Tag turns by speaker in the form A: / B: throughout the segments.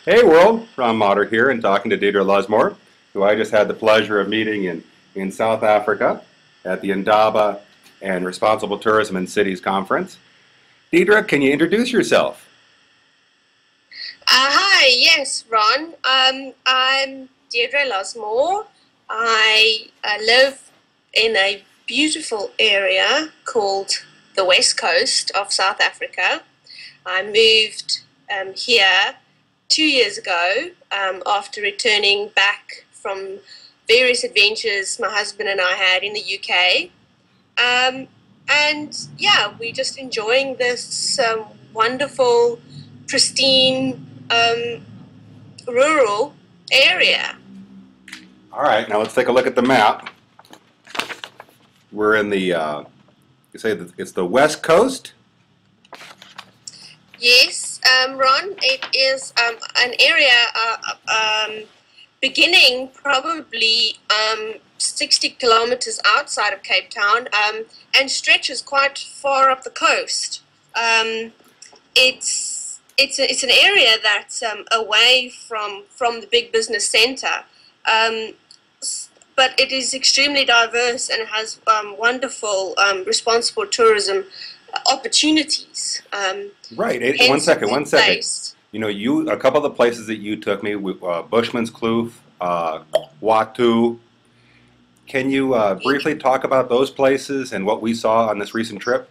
A: Hey world, Ron Motter here and talking to Deidre Luzmore, who I just had the pleasure of meeting in South Africa at the Indaba and Responsible Tourism in Cities Conference. Deidre, can you introduce yourself?
B: Hi, yes, Ron. I'm Deidre Luzmore. I live in a beautiful area called the West Coast of South Africa. I moved here 2 years ago after returning back from various adventures my husband and I had in the UK. Um, and yeah, we're just enjoying this wonderful, pristine rural area.
A: All right, now let's take a look at the map. We're in you say that it's the West Coast?
B: Yes, Ron, it is an area beginning probably 60 kilometers outside of Cape Town and stretches quite far up the coast. It's an area that's away from the big business center, um, but it is extremely diverse and has wonderful responsible tourism opportunities.
A: Right. One
B: Hence,
A: second,
B: it's
A: one second.
B: based.
A: You know, a couple of the places that you took me, Bushman's Kloof, Watu. Can you briefly talk about those places and what we saw on this recent trip?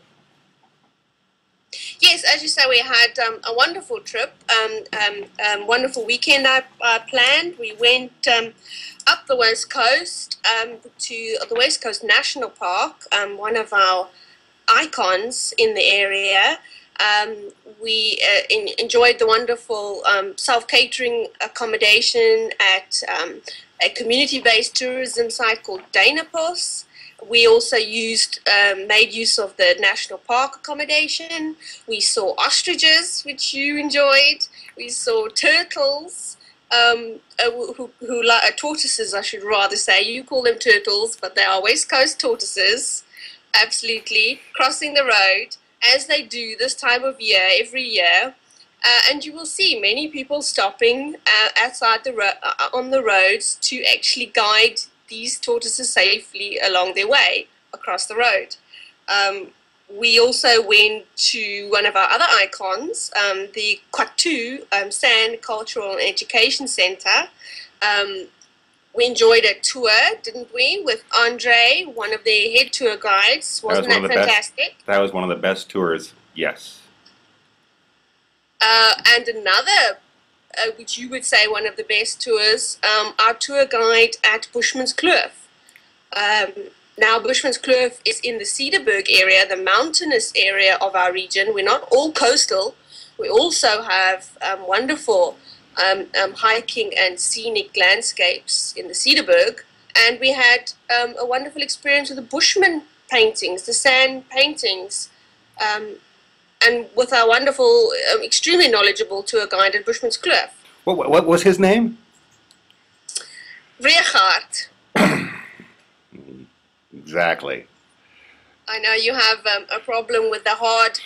B: Yes, as you say, we had a wonderful trip, wonderful weekend I planned. We went up the West Coast to the West Coast National Park, one of our icons in the area. We enjoyed the wonderful self-catering accommodation at a community-based tourism site called Dynapos. We also made use of the national park accommodation. We saw ostriches, which you enjoyed. We saw turtles, who like tortoises, I should rather say. You call them turtles, but they are West Coast tortoises. Absolutely, crossing the road as they do this time of year every year. And you will see many people stopping outside on the roads to actually guide these tortoises safely along their way across the road. We also went to one of our other icons, the Kwatu Sand Cultural and Education Center. We enjoyed a tour, didn't we, with Andre, one of their head tour guides. Wasn't that fantastic?
A: That was one of the best tours, yes.
B: And another, which you would say one of the best tours, our tour guide at Bushman's Kloof. Now, Bushman's Kloof is in the Cedarburg area, the mountainous area of our region. We're not all coastal. We also have wonderful hiking and scenic landscapes in the Cedarburg. And we had a wonderful experience with the Bushman paintings, the sand paintings. And with our wonderful, extremely knowledgeable tour guide at Bushman's Kloof.
A: What was his name?
B: Regaard.
A: Exactly.
B: I know you have a problem with the hard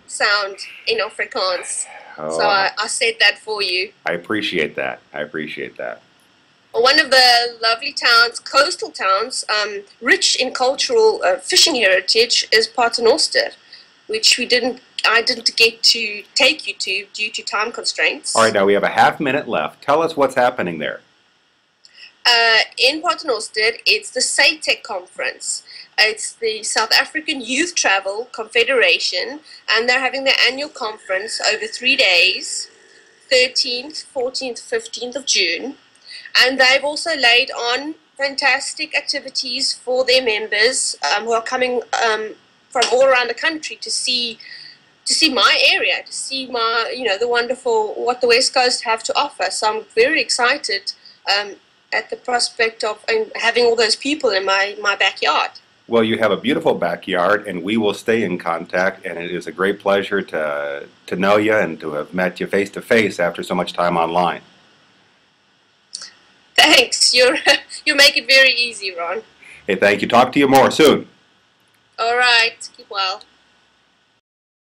B: sound in Afrikaans, so
A: Oh,
B: I said that for you.
A: I appreciate that. I appreciate that.
B: One of the lovely towns, coastal towns, rich in cultural fishing heritage, is Paternoster, which I didn't get to take you to due to time constraints.
A: All right, now we have a half minute left. Tell us what's happening there.
B: In Paternoster, it's the SATEC conference. It's the South African Youth Travel Confederation, and they're having their annual conference over 3 days, 13th, 14th, 15th of June. And they've also laid on fantastic activities for their members who are coming from all around the country to see my area, to see the wonderful what the West Coast have to offer. So I'm very excited at the prospect of having all those people in my backyard.
A: Well, you have a beautiful backyard, and we will stay in contact, and it is a great pleasure to know you and to have met you face to face after so much time online.
B: Thanks. You make it very easy, Ron.
A: Hey, thank you. Talk to you more soon.
B: All right. Keep well.